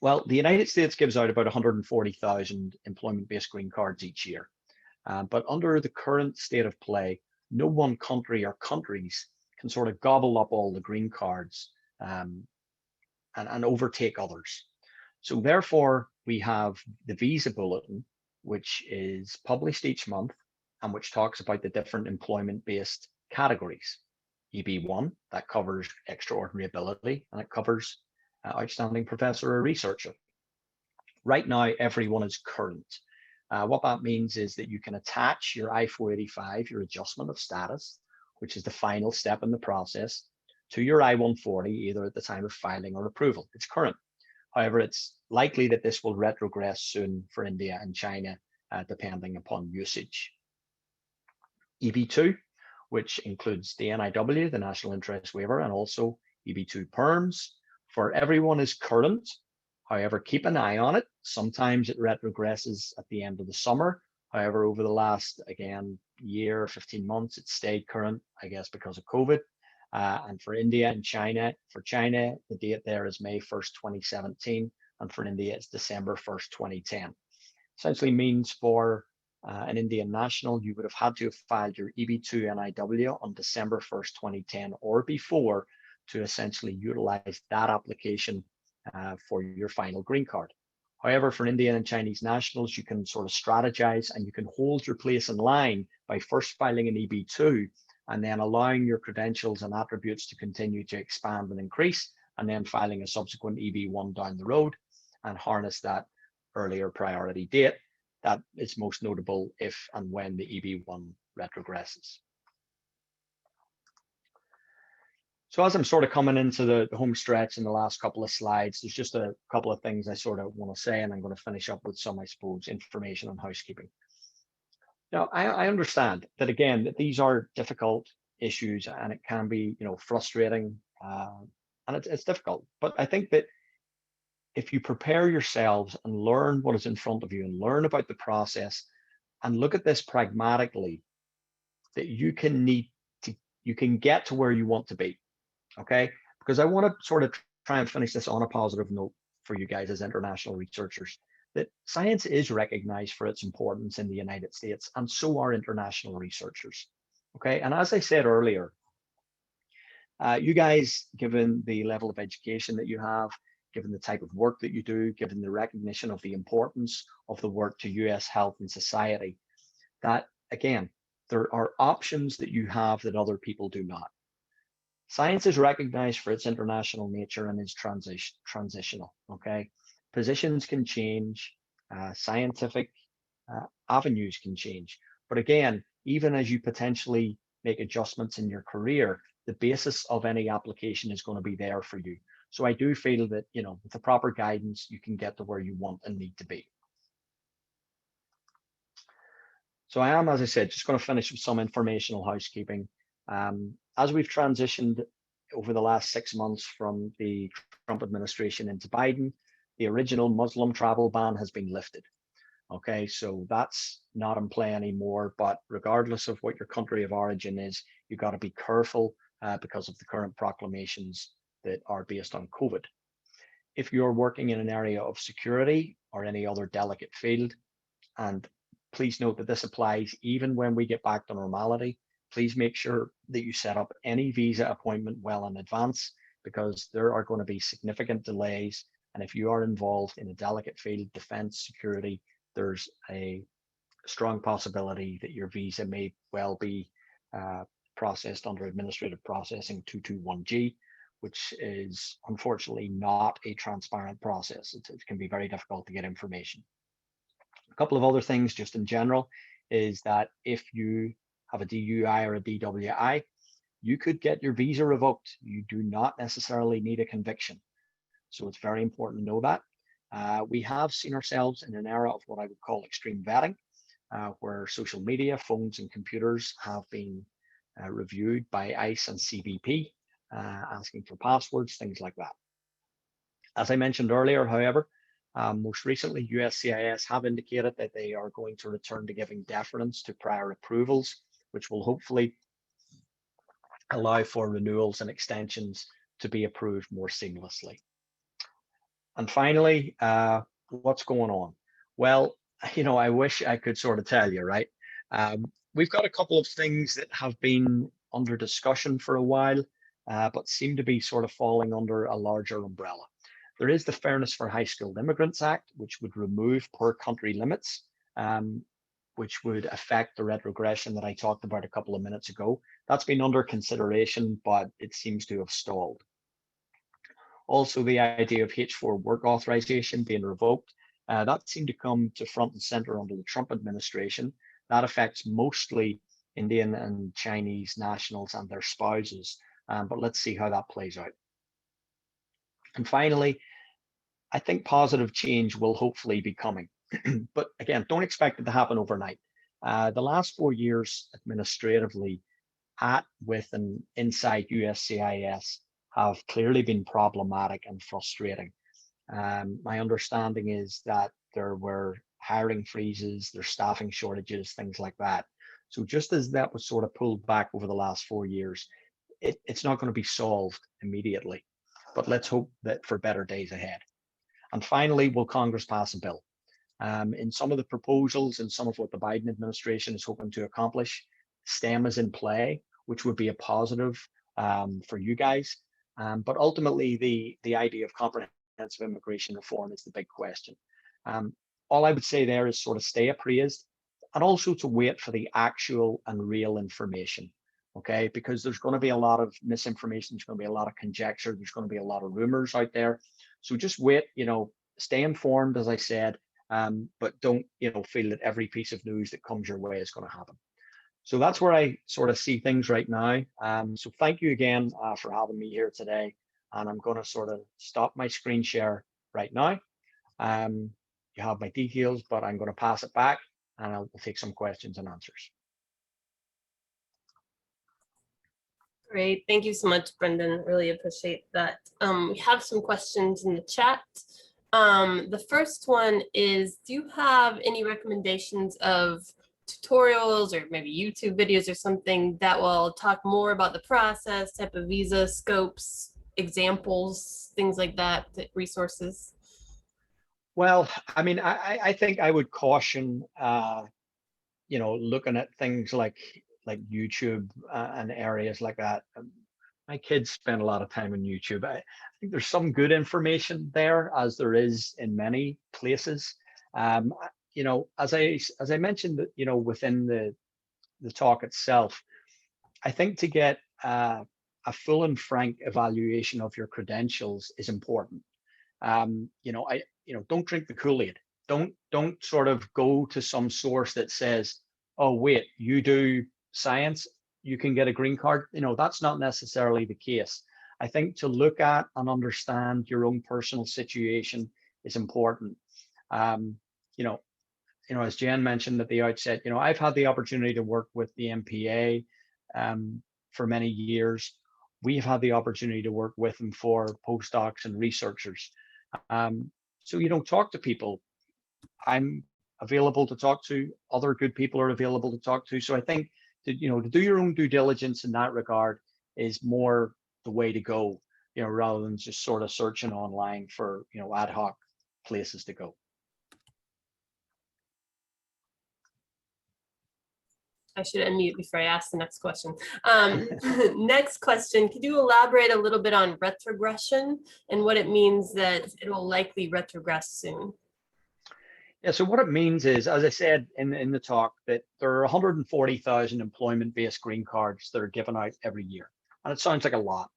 Well, the United States gives out about 140,000 employment-based green cards each year. But under the current state of play, no one country or countries can sort of gobble up all the green cards and overtake others. So therefore, we have the visa bulletin, which is published each month and which talks about the different employment-based categories. EB1, that covers extraordinary ability, and it covers outstanding professor or researcher. Right now, everyone is current. What that means is that you can attach your I-485, your adjustment of status, which is the final step in the process, to your I-140, either at the time of filing or approval. It's current. However, it's likely that this will retrogress soon for India and China, depending upon usage. EB2, which includes the NIW, the National Interest Waiver, and also EB2 perms. For everyone is current. However, keep an eye on it. Sometimes it retrogresses at the end of the summer. However, over the last, again, year, 15 months, it stayed current, I guess, because of COVID. And for India and China, for China, the date there is May 1st, 2017. And for India, it's December 1st, 2010. Essentially means for an Indian national, you would have had to have filed your EB2 NIW on December 1st, 2010 or before to essentially utilize that application for your final green card. However, for Indian and Chinese nationals, you can sort of strategize and you can hold your place in line by first filing an EB2 and then allowing your credentials and attributes to continue to expand and increase, and then filing a subsequent EB1 down the road and harness that earlier priority date. That is most notable if and when the EB1 retrogresses. So as I'm sort of coming into the home stretch in the last couple of slides, there's just a couple of things I sort of want to say, and I'm going to finish up with some, I suppose, information on housekeeping. Now, I understand that, again, that these are difficult issues and it can be, frustrating and it's difficult. But I think that if you prepare yourselves and learn what is in front of you and learn about the process and look at this pragmatically, that you can get to where you want to be. Okay, because I want to sort of try and finish this on a positive note for you guys as international researchers, that science is recognized for its importance in the United States, and so are international researchers. Okay, and as I said earlier, you guys, given the level of education that you have, given the type of work that you do, given the recognition of the importance of the work to US health and society, that again, there are options that you have that other people do not. Science is recognized for its international nature and is transitional, okay? Positions can change, scientific avenues can change. But again, even as you potentially make adjustments in your career, the basis of any application is going to be there for you. So I do feel that, with the proper guidance, you can get to where you want and need to be. So I am, as I said, just going to finish with some informational housekeeping. As we've transitioned over the last 6 months from the Trump administration into Biden, the original Muslim travel ban has been lifted. Okay, so that's not in play anymore, but regardless of what your country of origin is, you've got to be careful because of the current proclamations that are based on COVID. If you're working in an area of security or any other delicate field, and please note that this applies even when we get back to normality, please make sure that you set up any visa appointment well in advance, because there are going to be significant delays. And if you are involved in a delicate field, defense, security, there's a strong possibility that your visa may well be processed under Administrative Processing 221G, which is unfortunately not a transparent process. It can be very difficult to get information. A couple of other things just in general is that if you have a DUI or a DWI, you could get your visa revoked. You do not necessarily need a conviction. So it's very important to know that. We have seen ourselves in an era of what I would call extreme vetting, where social media, phones and computers have been reviewed by ICE and CBP, asking for passwords, things like that. As I mentioned earlier, however, most recently, USCIS have indicated that they are going to return to giving deference to prior approvals, which will hopefully allow for renewals and extensions to be approved more seamlessly. And finally, what's going on? Well, I wish I could sort of tell you, right? We've got a couple of things that have been under discussion for a while, but seem to be sort of falling under a larger umbrella. There is the Fairness for High Skilled Immigrants Act, which would remove per country limits, which would affect the retrogression that I talked about a couple of minutes ago. That's been under consideration, but it seems to have stalled. Also, the idea of H4 work authorization being revoked, that seemed to come to front and center under the Trump administration. That affects mostly Indian and Chinese nationals and their spouses, but let's see how that plays out. And finally, I think positive change will hopefully be coming. But again, don't expect it to happen overnight. The last 4 years administratively with and inside USCIS have clearly been problematic and frustrating. My understanding is that there were hiring freezes, there's staffing shortages, things like that. So just as that was sort of pulled back over the last 4 years, it's not going to be solved immediately, but let's hope that for better days ahead. And finally, will Congress pass a bill? In some of the proposals and some of what the Biden administration is hoping to accomplish, STEM is in play, which would be a positive for you guys. But ultimately, the idea of comprehensive immigration reform is the big question. All I would say there is sort of stay appraised and also to wait for the actual and real information. Okay, because there's going to be a lot of misinformation, there's going to be a lot of conjecture, there's going to be a lot of rumors out there. So just wait, stay informed, as I said, but don't, feel that every piece of news that comes your way is going to happen. So that's where I sort of see things right now. So thank you again for having me here today. And I'm going to sort of stop my screen share right now. You have my details, but I'm going to pass it back and I'll take some questions and answers. Great, thank you so much, Brendan. Really appreciate that. We have some questions in the chat. The first one is, do you have any recommendations of tutorials or maybe YouTube videos or something that will talk more about the process, type of visa, scopes, examples, things like that, resources? Well, I mean, I think I would caution, looking at things like YouTube and areas like that. My kids spend a lot of time on YouTube. I think there's some good information there, as there is in many places. As I mentioned, within the talk itself, I think to get a full and frank evaluation of your credentials is important. Don't drink the Kool-Aid. Don't sort of go to some source that says, oh wait, you do science, you can get a green card. That's not necessarily the case. I think to look at and understand your own personal situation is important. As Jen mentioned at the outset, I've had the opportunity to work with the MPA for many years. We've had the opportunity to work with them for postdocs and researchers. So, talk to people. I'm available to talk to. Other good people are available to talk to. So I think to do your own due diligence in that regard is more the way to go, rather than just sort of searching online for, ad hoc places to go. I should unmute before I ask the next question. Next question, could you elaborate a little bit on retrogression and what it means that it will likely retrogress soon? Yeah, so what it means is, as I said in the talk, that there are 140,000 employment-based green cards that are given out every year. And it sounds like a lot.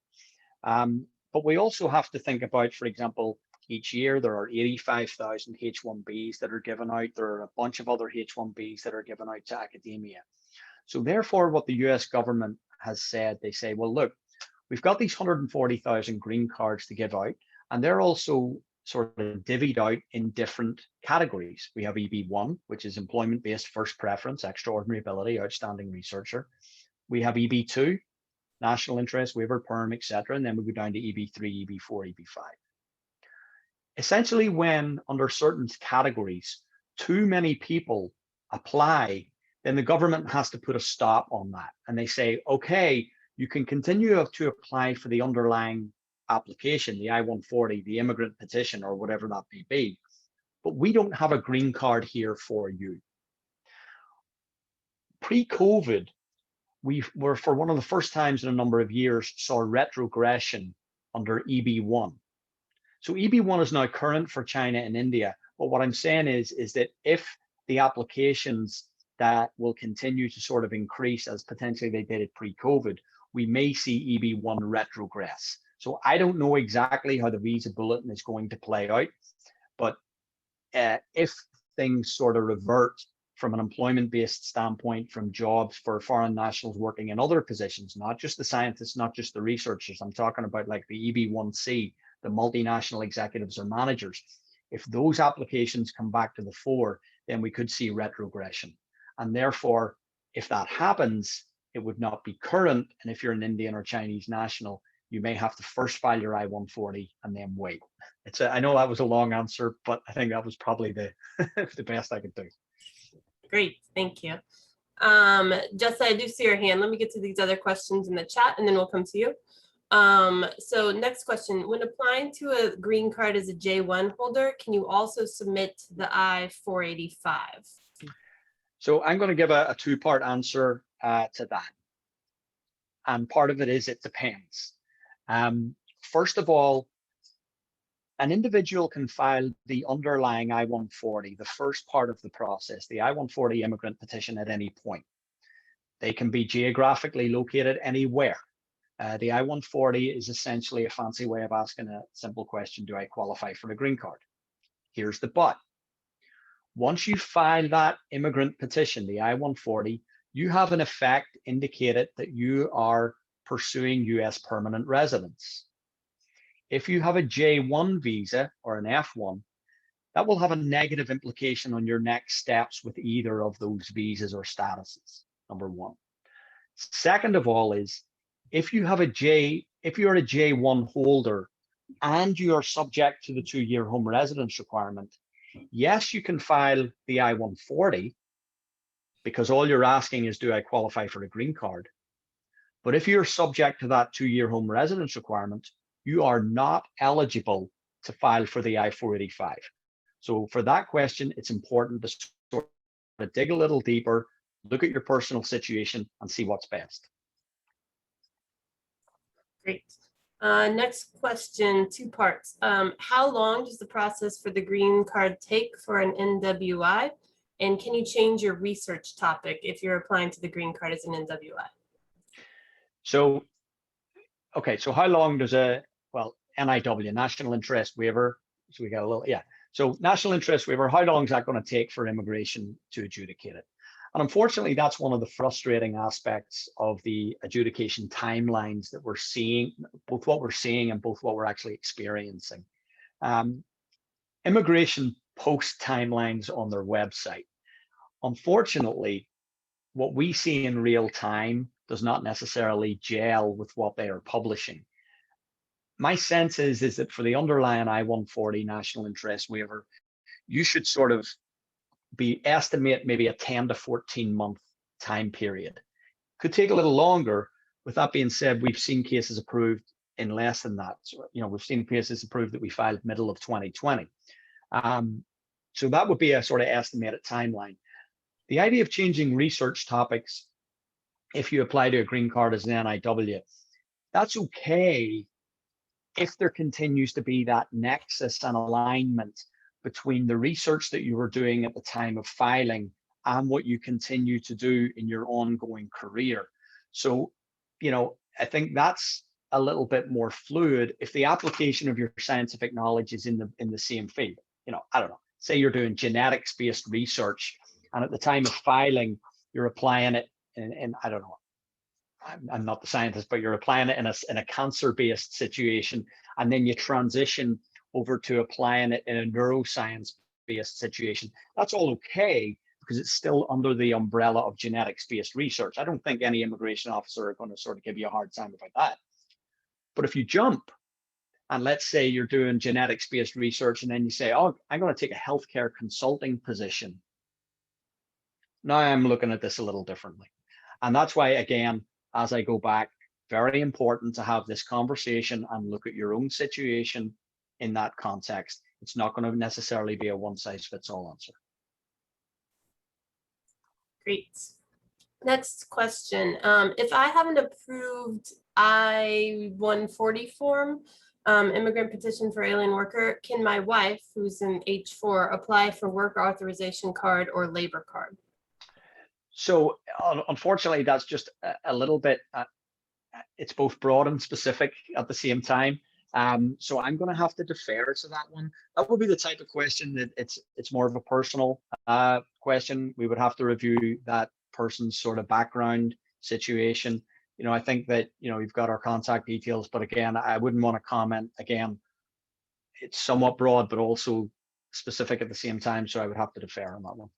But we also have to think about, for example, each year there are 85,000 H-1Bs that are given out. There are a bunch of other H-1Bs that are given out to academia. So therefore, what the US government has said, they say, well, look, we've got these 140,000 green cards to give out, and they're also sort of divvied out in different categories. We have EB1, which is employment-based first preference, extraordinary ability, outstanding researcher. We have EB2, national interest, waiver, perm, etc. And then we go down to EB3, EB4, EB5. Essentially, when under certain categories, too many people apply, then the government has to put a stop on that. And they say, okay, you can continue to apply for the underlying application, the I-140, the immigrant petition, or whatever that may be, but we don't have a green card here for you. Pre-COVID, we were, for one of the first times in a number of years, saw retrogression under EB1. So EB1 is now current for China and India. But what I'm saying is that if the applications that will continue to sort of increase as potentially they did it pre-COVID, we may see EB1 retrogress. So I don't know exactly how the visa bulletin is going to play out, but if things sort of revert from an employment-based standpoint, from jobs for foreign nationals working in other positions, not just the scientists, not just the researchers, I'm talking about like the EB1C, the multinational executives or managers. If those applications come back to the fore, then we could see retrogression. And therefore, if that happens, it would not be current. And if you're an Indian or Chinese national, you may have to first file your I-140 and then wait. I know that was a long answer, but I think that was probably the the best I could do. Great, thank you. Jessa, I do see your hand. Let me get to these other questions in the chat and then we'll come to you. So next question, when applying to a green card as a J1 holder, can you also submit the I-485? So I'm going to give a two-part answer to that. And part of it is it depends. First of all, an individual can file the underlying I-140, the first part of the process, the I-140 immigrant petition at any point. They can be geographically located anywhere. The I-140 is essentially a fancy way of asking a simple question, do I qualify for a green card? Here's the but. Once you file that immigrant petition, the I-140, you have in effect indicated that you are pursuing US permanent residence. If you have a J1 visa or an F1, that will have a negative implication on your next steps with either of those visas or statuses, number one. Second of all is, if you're a J1 holder and you are subject to the 2-year home residence requirement, yes, you can file the I-140 because all you're asking is, do I qualify for a green card? But if you're subject to that 2-year home residence requirement, you are not eligible to file for the I-485. So for that question, it's important to sort of dig a little deeper, look at your personal situation and see what's best. Great. Next question, 2 parts. How long does the process for the green card take for an NWI? And can you change your research topic if you're applying to the green card as an NWI? So, okay, so how long does NIW, National Interest Waiver, so we got a little, yeah. So National Interest Waiver, how long is that going to take for immigration to adjudicate it? And unfortunately, that's one of the frustrating aspects of the adjudication timelines that we're seeing, both what we're seeing and both what we're actually experiencing. Immigration post timelines on their website. Unfortunately, what we see in real time does not necessarily gel with what they are publishing. My sense is that for the underlying I-140 National Interest Waiver, you should sort of estimate maybe a 10 to 14 month time period. Could take a little longer. With that being said, we've seen cases approved in less than that. So, we've seen cases approved that we filed middle of 2020. So that would be a sort of estimated timeline. The idea of changing research topics, if you apply to a green card as an NIW, that's okay if there continues to be that nexus and alignment between the research that you were doing at the time of filing and what you continue to do in your ongoing career. So, I think that's a little bit more fluid if the application of your scientific knowledge is in the same field. I don't know, say you're doing genetics-based research and at the time of filing, you're applying it in I don't know, I'm not the scientist, but you're applying it in a cancer-based situation, and then you transition over to applying it in a neuroscience-based situation. That's all okay because it's still under the umbrella of genetics-based research. I don't think any immigration officer are going to sort of give you a hard time about that. But if you jump, and let's say you're doing genetics-based research, and then you say, oh, I'm going to take a healthcare consulting position. Now I'm looking at this a little differently. And that's why, again, as I go back, very important to have this conversation and look at your own situation in that context. It's not going to necessarily be a one-size-fits-all answer. Great. Next question. If I have an approved I-140 form, immigrant petition for alien worker, can my wife, who's an H4, apply for work authorization card or labor card? So unfortunately, that's just a little bit, it's both broad and specific at the same time. So I'm going to have to defer to that one. That would be the type of question that it's more of a personal question. We would have to review that person's sort of background situation. I think that, you've got our contact details, but again, I wouldn't want to comment. Again, it's somewhat broad, but also specific at the same time. So I would have to defer on that one.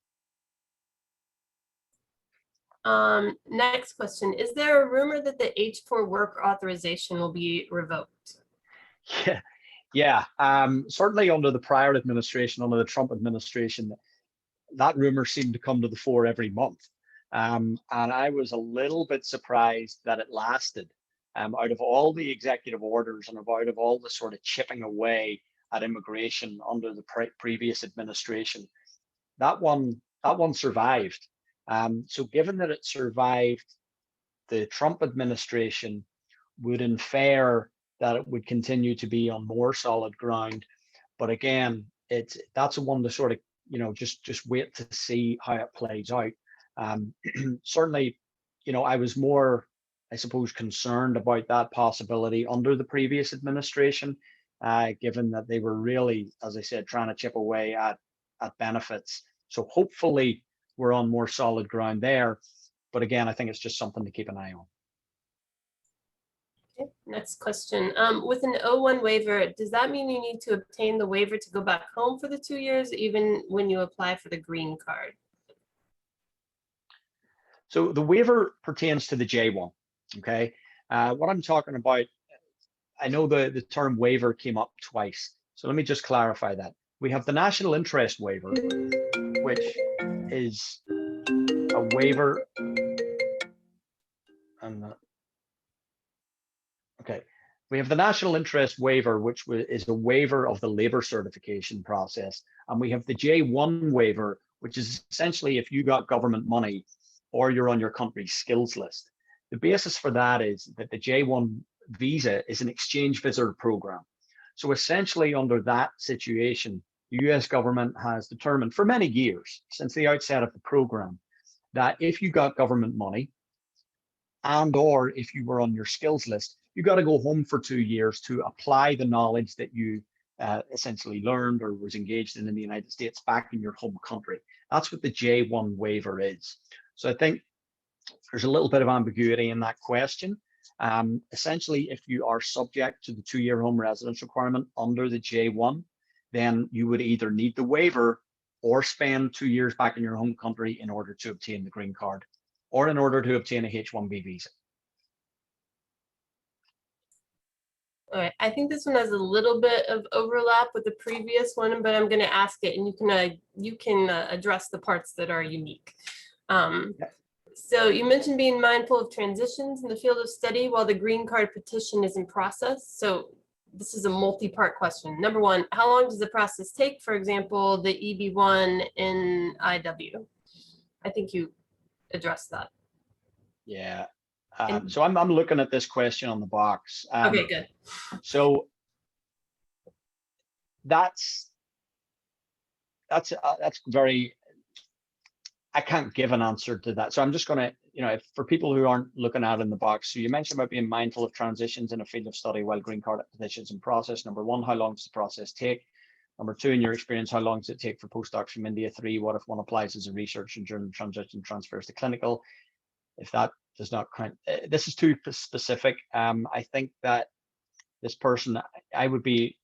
Next question. Is there a rumor that the H-4 work authorization will be revoked? Yeah, certainly under the prior administration, under the Trump administration, that rumor seemed to come to the fore every month. And I was a little bit surprised that it lasted. Out of all the executive orders and out of all the sort of chipping away at immigration under the previous administration, that one survived. So given that it survived, the Trump administration would infer that it would continue to be on more solid ground. But again, that's a one to sort of, just wait to see how it plays out. Certainly, I was more, I suppose, concerned about that possibility under the previous administration, given that they were really, as I said, trying to chip away at benefits. So hopefully we're on more solid ground there. But again, I think it's just something to keep an eye on. Okay, next question. With an O1 waiver, does that mean you need to obtain the waiver to go back home for the 2 years, even when you apply for the green card? So the waiver pertains to the J1, okay? What I'm talking about, I know the term waiver came up twice. So let me just clarify that. We have the national interest waiver, which is a waiver. Okay. We have the national interest waiver, which is a waiver of the labor certification process. And we have the J1 waiver, which is essentially if you got government money or you're on your country's skills list. The basis for that is that the J1 visa is an exchange visitor program. So essentially under that situation, the US government has determined for many years since the outset of the program that if you got government money and or if you were on your skills list, you got to go home for 2 years to apply the knowledge that you essentially learned or was engaged in the United States back in your home country. That's what the J1 waiver is. So I think there's a little bit of ambiguity in that question. Essentially, if you are subject to the 2-year home residence requirement under the J1, then you would either need the waiver or spend 2 years back in your home country in order to obtain the green card or in order to obtain a H1B visa. All right, I think this one has a little bit of overlap with the previous one, but I'm going to ask it, and you can address the parts that are unique. So you mentioned being mindful of transitions in the field of study while the green card petition is in process. So this is a multi-part question. Number one, how long does the process take? For example, the EB1 in IW. I think you addressed that. Yeah. So I'm looking at this question on the box. Okay, good. So that's very, I can't give an answer to that. So I'm just going to, for people who aren't looking at it in the box, so you mentioned about being mindful of transitions in a field of study while green card petitions in process. Number one, how long does the process take? Number two, in your experience, how long does it take for postdocs from India? Three, what if one applies as a research and during the transition transfers to clinical? If that does not count, this is too specific. I think that this person, I would be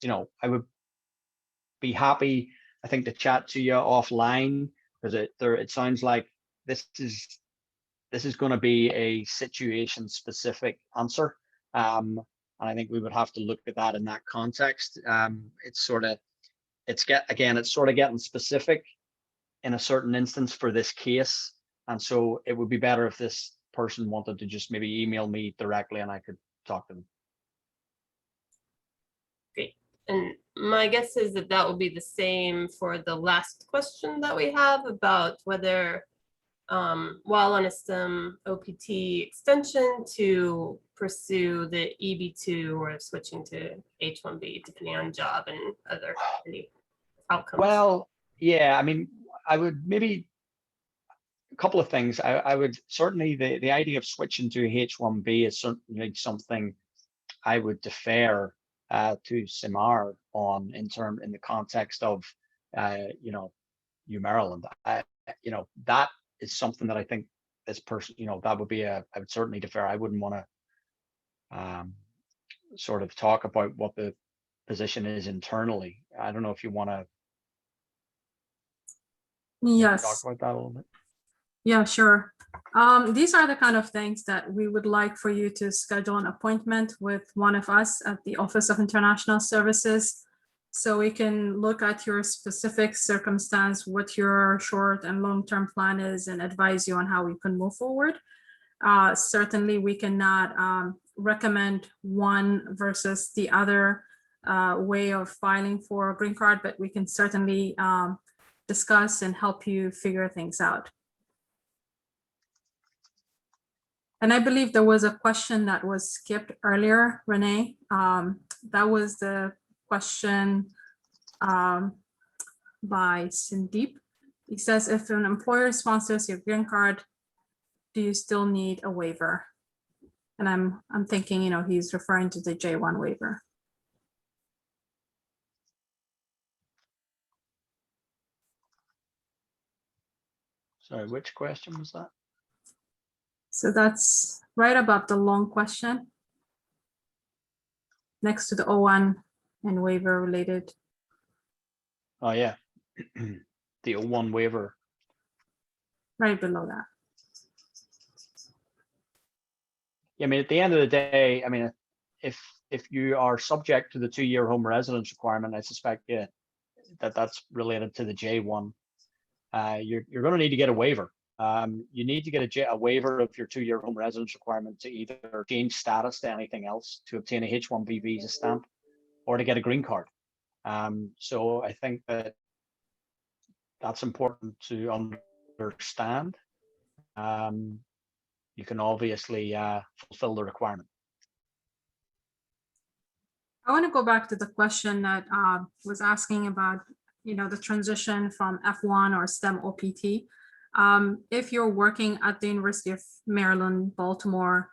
happy, I think, to chat to you offline, because it sounds like this is going to be a situation specific answer. And I think we would have to look at that in that context. It's sort of getting specific in a certain instance for this case. And so it would be better if this person wanted to just maybe email me directly and I could talk to them. Great. And my guess is that that will be the same for the last question that we have about whether while on a STEM OPT extension to pursue the EB2 or switching to H1B depending on job and other outcomes. Well, yeah, I mean, I would maybe a couple of things. I would certainly, the idea of switching to H1B is certainly something I would defer to Simar on in the context of Maryland. That is something that I think this person, that would be I would certainly defer. I wouldn't want to sort of talk about what the position is internally. I don't know if you want to Yes. talk about that a little bit. Yeah, sure. These are the kind of things that we would like for you to schedule an appointment with one of us at the Office of International Services, so we can look at your specific circumstance, what your short and long-term plan is, and advise you on how we can move forward. Certainly, we cannot recommend one versus the other way of filing for a green card, but we can certainly discuss and help you figure things out. And I believe there was a question that was skipped earlier, Renee. That was the question by Sandeep. He says, if an employer sponsors your green card, do you still need a waiver? And I'm thinking, you know, he's referring to the J1 waiver. Sorry, which question was that? So that's right above the long question, next to the O1 and waiver related. Oh yeah, the O1 waiver. Right below that. Yeah, I mean, at the end of the day, I mean, if you are subject to the 2-year home residence requirement, I suspect that's related to the J1. You're going to need to get a waiver. You need to get a waiver of your 2-year home residence requirement to either change status to anything else, to obtain a H-1B visa stamp, or to get a green card. So I think that's important to understand. You can obviously fulfill the requirement. I want to go back to the question that was asking about, you know, the transition from F1 or STEM OPT. If you're working at the University of Maryland, Baltimore,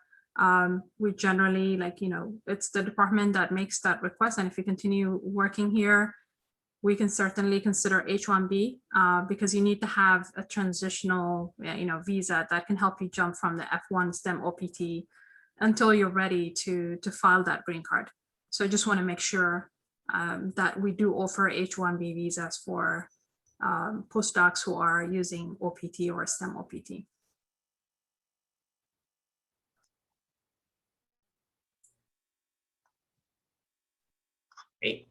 we generally, like, you know, it's the department that makes that request. And if you continue working here, we can certainly consider H-1B because you need to have a transitional, you know, visa that can help you jump from the F1 STEM OPT until you're ready to file that green card. So I just want to make sure that we do offer H-1B visas for postdocs who are using OPT or STEM OPT. Great.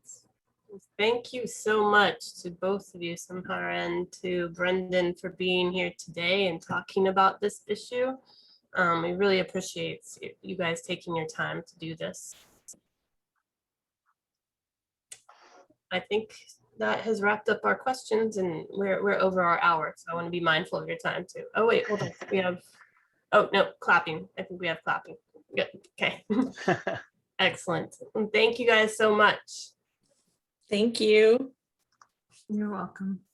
Thank you so much to both of you, Samhara, and to Brendan, for being here today and talking about this issue. We really appreciate you guys taking your time to do this. I think that has wrapped up our questions, and we're over our hour, so I want to be mindful of your time too. Oh wait, hold on. We have, oh no, clapping. I think we have clapping. Good. Okay. Excellent. And thank you guys so much. Thank you. You're welcome.